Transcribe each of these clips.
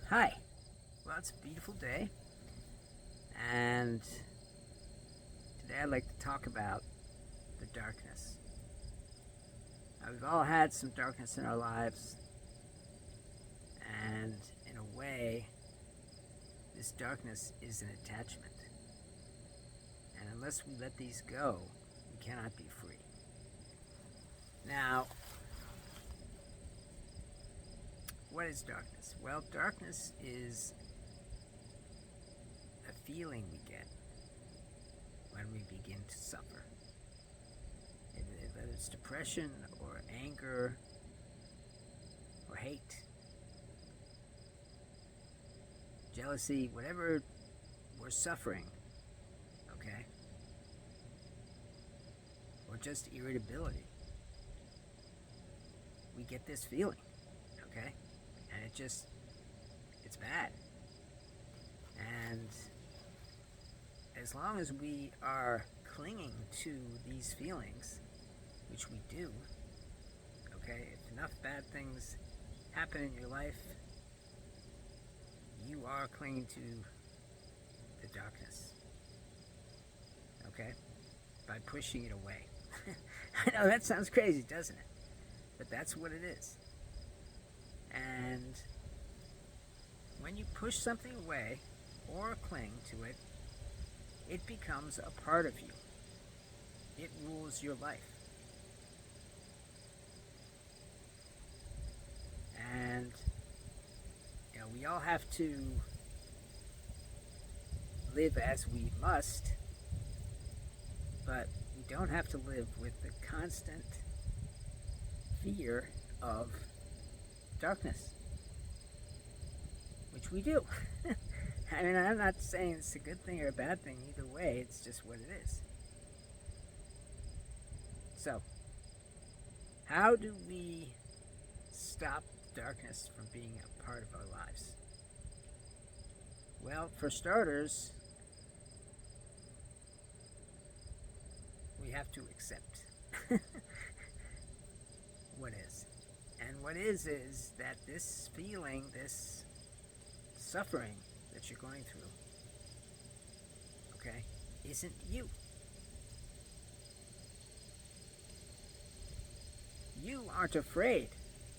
Hi. Well, it's a beautiful day, and today I'd like to talk about the darkness. Now, we've all had some darkness in our lives, and in a way, this darkness is an attachment. And unless we let these go, we cannot be free. Now, what is darkness? Well, darkness is a feeling we get when we begin to suffer. Whether it's depression or anger or hate, jealousy, whatever we're suffering, okay? Or just irritability. We get this feeling, okay? And it's bad. And as long as we are clinging to these feelings, which we do, okay, if enough bad things happen in your life, you are clinging to the darkness, okay, by pushing it away. I know that sounds crazy, doesn't it? But that's what it is. And when you push something away or cling to it, it becomes a part of you. It rules your life. And we all have to live as we must, but we don't have to live with the constant fear of darkness, which we do. I mean, I'm not saying it's a good thing or a bad thing either way, it's just what it is. So, how do we stop darkness from being a part of our lives? Well, for starters, we have to accept what is. And what is that this feeling, this suffering that you're going through, okay, isn't you. You aren't afraid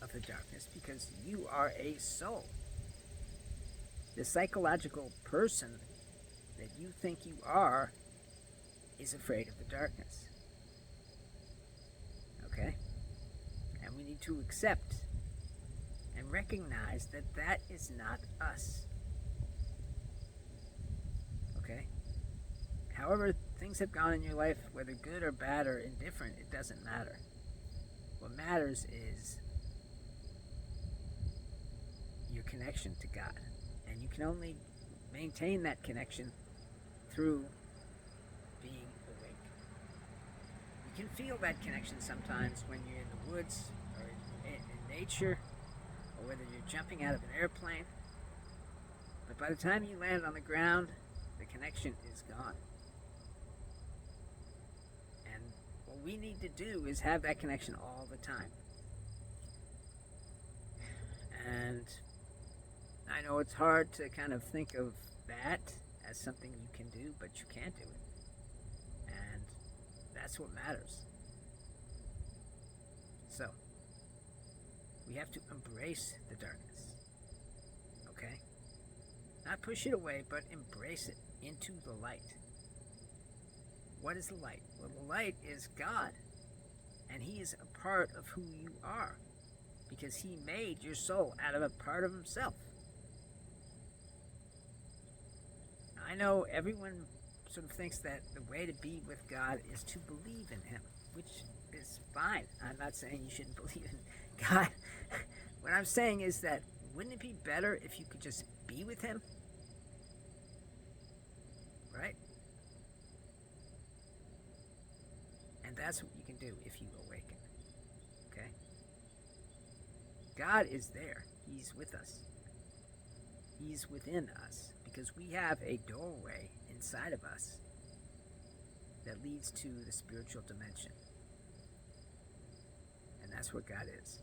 of the darkness because you are a soul. The psychological person that you think you are is afraid of the darkness. Okay? And we need to accept and recognize that that is not us. Okay? However things have gone in your life, whether good or bad or indifferent, it doesn't matter. What matters is your connection to God. And you can only maintain that connection through being awake. You can feel that connection sometimes when you're in the woods or in nature, or whether you're jumping out of an airplane. But by the time you land on the ground, the connection is gone. And what we need to do is have that connection all the time. And I know it's hard to kind of think of that as something you can do, but you can't do it. And that's what matters. So, we have to embrace the darkness. Okay? Not push it away, but embrace it into the light. What is the light? Well, the light is God. And He is a part of who you are. Because He made your soul out of a part of Himself. I know everyone sort of thinks that the way to be with God is to believe in Him, which is fine. I'm not saying you shouldn't believe in God. What I'm saying is that wouldn't it be better if you could just be with Him? Right? And that's what you can do if you awaken. Okay? God is there. He's with us. He's within us because we have a doorway inside of us that leads to the spiritual dimension. And that's what God is.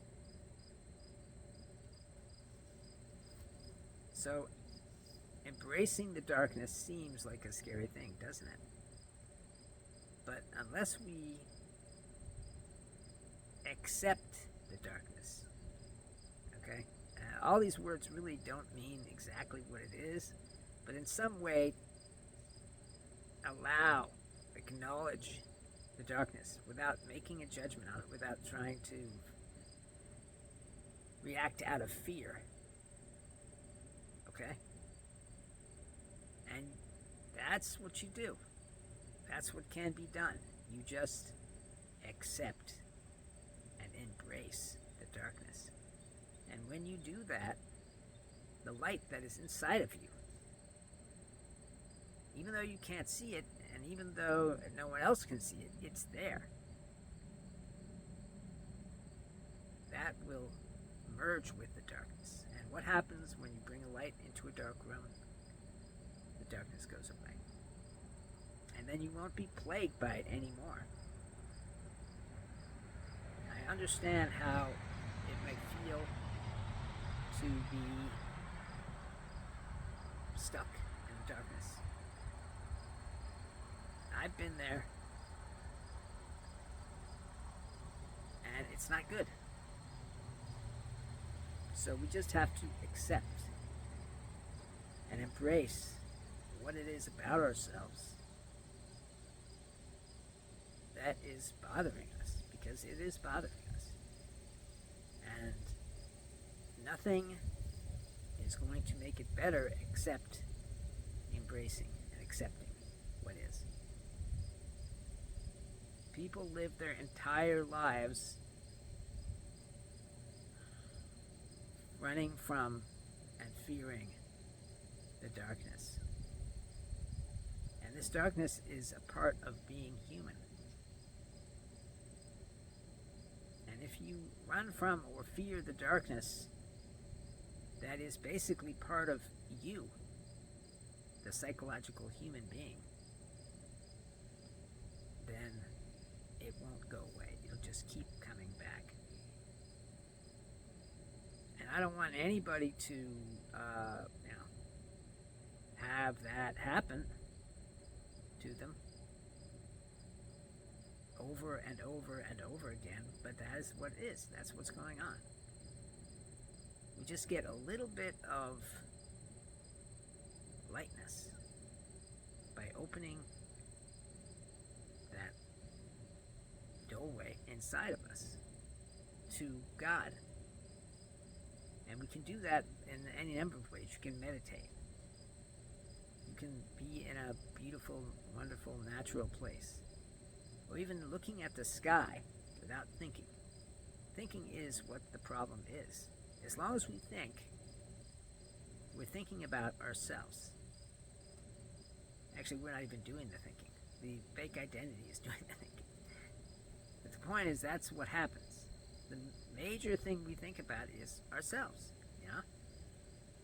So, embracing the darkness seems like a scary thing, doesn't it? But unless we accept the darkness, okay? All these words really don't mean exactly what it is, but in some way acknowledge the darkness without making a judgment on it, without trying to react out of fear, okay? And that's what you do. That's what can be done. You just accept and embrace the darkness. And when you do that, the light that is inside of you, even though you can't see it, and even though no one else can see it, it's there. That will merge with the darkness. And what happens when you bring a light into a dark room? The darkness goes away. And then you won't be plagued by it anymore. I understand how it might feel to be stuck in the darkness. I've been there, and it's not good. So we just have to accept and embrace what it is about ourselves that is bothering us, because it is bothering us. And nothing is going to make it better except embracing and accepting what is. People live their entire lives running from and fearing the darkness. And this darkness is a part of being human. And if you run from or fear the darkness, that is basically part of you, the psychological human being, then it won't go away. It'll just keep coming back. And I don't want anybody to, have that happen to them over and over and over again, but that is what it is. That's what's going on. We just get a little bit of lightness by opening that doorway inside of us to God. And we can do that in any number of ways. You can meditate. You can be in a beautiful, wonderful, natural place. Or even looking at the sky without thinking. Thinking is what the problem is. As long as we think, we're thinking about ourselves. Actually, we're not even doing the thinking. The fake identity is doing the thinking. But the point is, that's what happens. The major thing we think about is ourselves,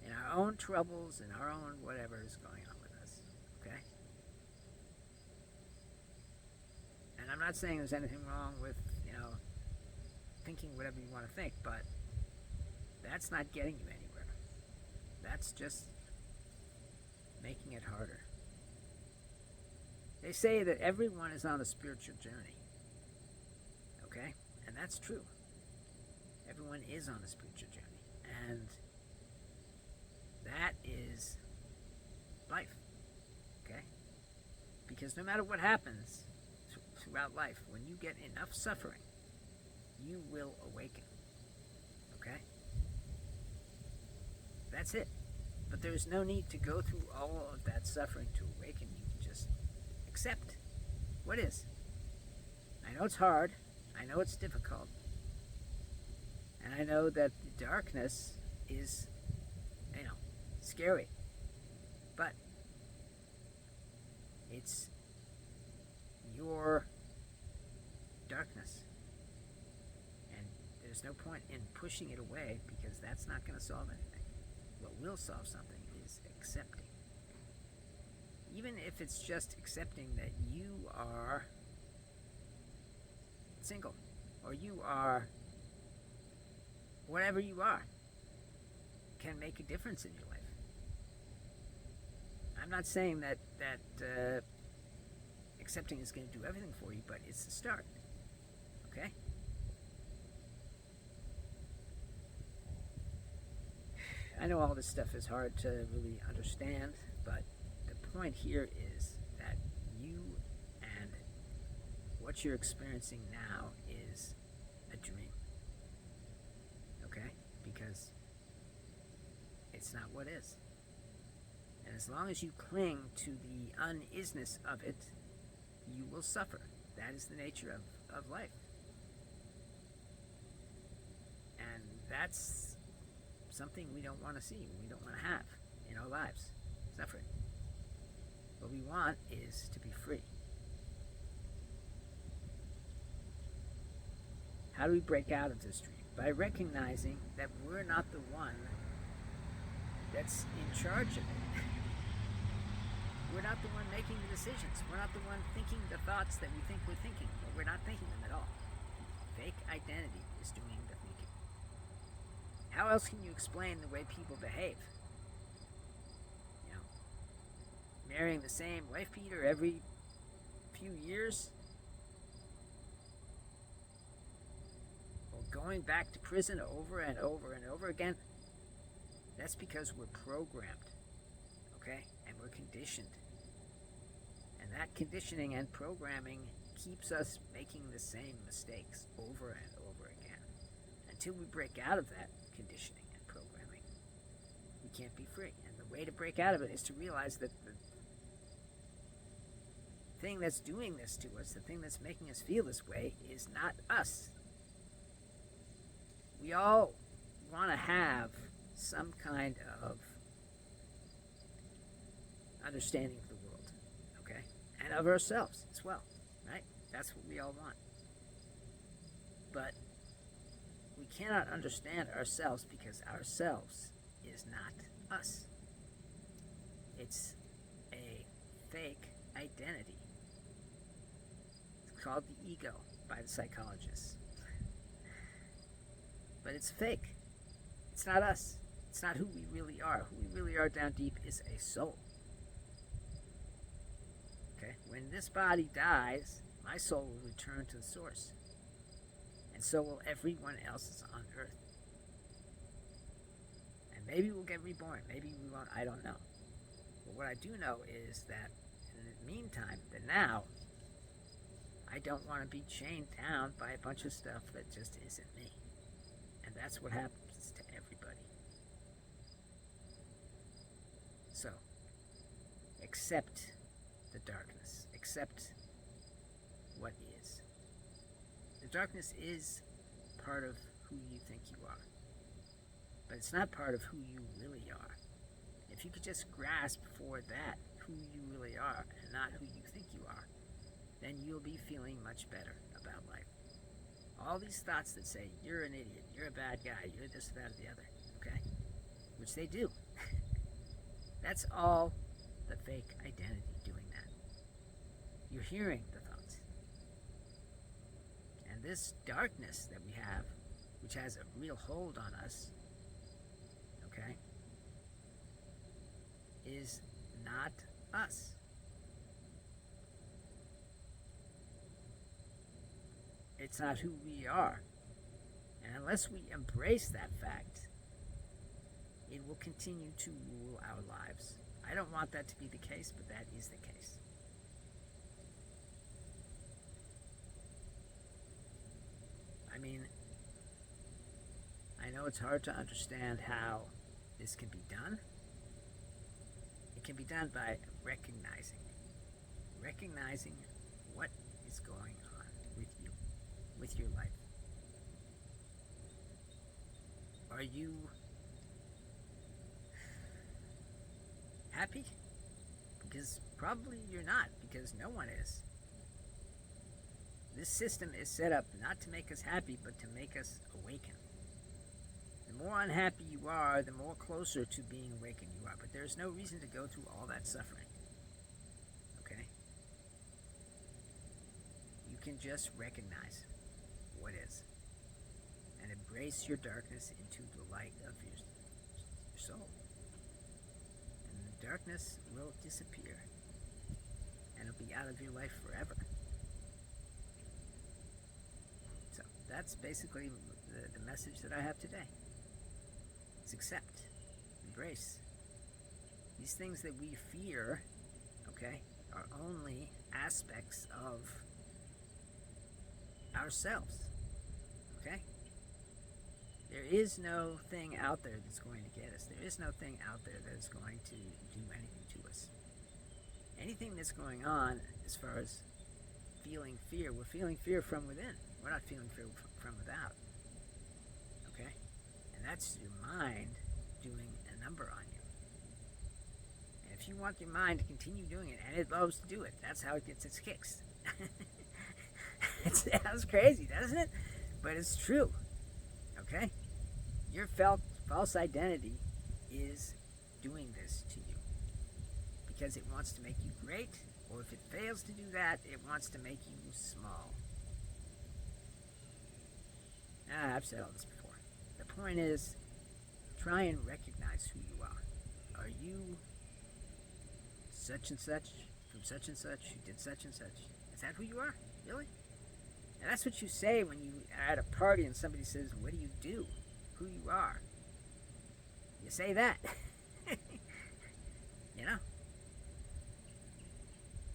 and our own troubles and our own whatever is going on with us, okay? And I'm not saying there's anything wrong with, thinking whatever you want to think, but that's not getting you anywhere. That's just making it harder. They say that everyone is on a spiritual journey, okay? And that's true. Everyone is on a spiritual journey. And that is life, okay? Because no matter what happens throughout life, when you get enough suffering, you will awaken, okay? That's it. But there's no need to go through all of that suffering to awaken. You can just accept what is. I know it's hard. I know it's difficult. And I know that the darkness is, scary. But it's your darkness. And there's no point in pushing it away, because that's not going to solve anything. What will solve something is accepting. Even if it's just accepting that you are single, or you are whatever you are, can make a difference in your life. I'm not saying that accepting is going to do everything for you, but it's the start. Okay? I know all this stuff is hard to really understand, but the point here is that you and what you're experiencing now is a dream. Okay? Because it's not what is. And as long as you cling to the unisness of it, you will suffer. That is the nature of life. And that's something we don't want to see, we don't want to have in our lives, suffering. What we want is to be free. How do we break out of this dream? By recognizing that we're not the one that's in charge of it. We're not the one making the decisions. We're not the one thinking the thoughts that we think we're thinking. But we're not thinking them at all. Fake identity is doing the thinking. How else can you explain the way people behave? You know, marrying the same wife beater every few years? Or going back to prison over and over and over again? That's because we're programmed. Okay? And we're conditioned. And that conditioning and programming keeps us making the same mistakes over and over again. Until we break out of that conditioning and programming, we can't be free. And the way to break out of it is to realize that the thing that's doing this to us, the thing that's making us feel this way, is not us. We all want to have some kind of understanding of the world, okay? And of ourselves as well, right? That's what we all want. But we cannot understand ourselves because ourselves is not us. It's a fake identity. It's called the ego by the psychologists. But it's fake. It's not us. It's not who we really are. Who we really are down deep is a soul. Okay? When this body dies, my soul will return to the source. And so will everyone else's on earth. And maybe we'll get reborn. Maybe we won't. I don't know. But what I do know is that in the meantime, the now, I don't want to be chained down by a bunch of stuff that just isn't me. And that's what happens to everybody. So, accept the darkness. Accept what is. The darkness is part of who you think you are. But it's not part of who you really are. If you could just grasp for that, who you really are, and not who you think you are, then you'll be feeling much better about life. All these thoughts that say, you're an idiot, you're a bad guy, you're this, that, or the other, okay? Which they do. That's all the fake identity doing that. You're hearing the thoughts. And this darkness that we have, which has a real hold on us, okay, is not us. It's not who we are. And unless we embrace that fact, it will continue to rule our lives. I don't want that to be the case, but that is the case. I mean, I know it's hard to understand how this can be done. It can be done by recognizing what is going on with you, with your life. Are you happy? Because probably you're not, because no one is. This system is set up not to make us happy, but to make us awaken. The more unhappy you are, the more closer to being awakened you are. But there's no reason to go through all that suffering. Okay? You can just recognize what is. And embrace your darkness into the light of your soul. And the darkness will disappear and it'll be out of your life forever. So that's basically the message that I have today. It's accept, embrace. These things that we fear, okay, are only aspects of ourselves, okay? There is no thing out there that's going to get us. There is no thing out there that is going to do anything to us. Anything that's going on as far as feeling fear, we're feeling fear from within. We're not feeling fear from without, okay? And that's your mind doing a number on you. And if you want your mind to continue doing it, and it loves to do it, that's how it gets its kicks. It sounds crazy, doesn't it? But it's true, okay? Your false identity is doing this to you because it wants to make you great, or if it fails to do that, it wants to make you small. I've said all this before. The point is, try and recognize who you are. Are you such and such, from such and such, who did such and such? Is that who you are? Really? And that's what you say when you are at a party and somebody says, what do you do? Who you are. You say that. You know?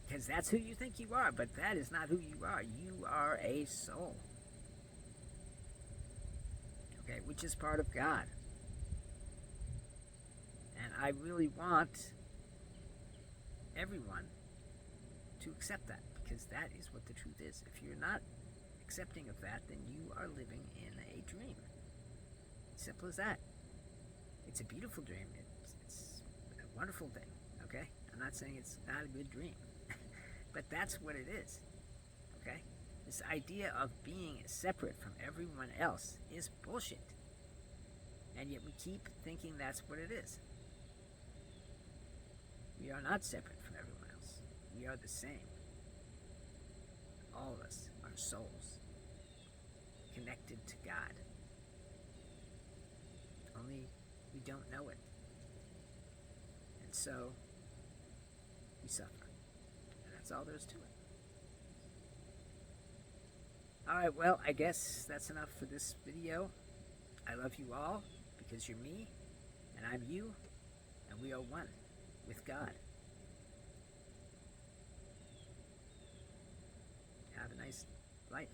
Because that's who you think you are, but that is not who you are. You are a soul. Okay, which is part of God. And I really want everyone to accept that, because that is what the truth is. If you're not accepting of that, then you are living in a dream. Simple as that. It's a beautiful dream. It's a wonderful thing, okay? I'm not saying it's not a good dream. But that's what it is, okay? This idea of being separate from everyone else is bullshit. And yet we keep thinking that's what it is. We are not separate from everyone else. We are the same. All of us are souls connected to God. Only we don't know it. And so we suffer. And that's all there is to it. Alright, well, I guess that's enough for this video. I love you all because you're me and I'm you and we are one with God. Have a nice life.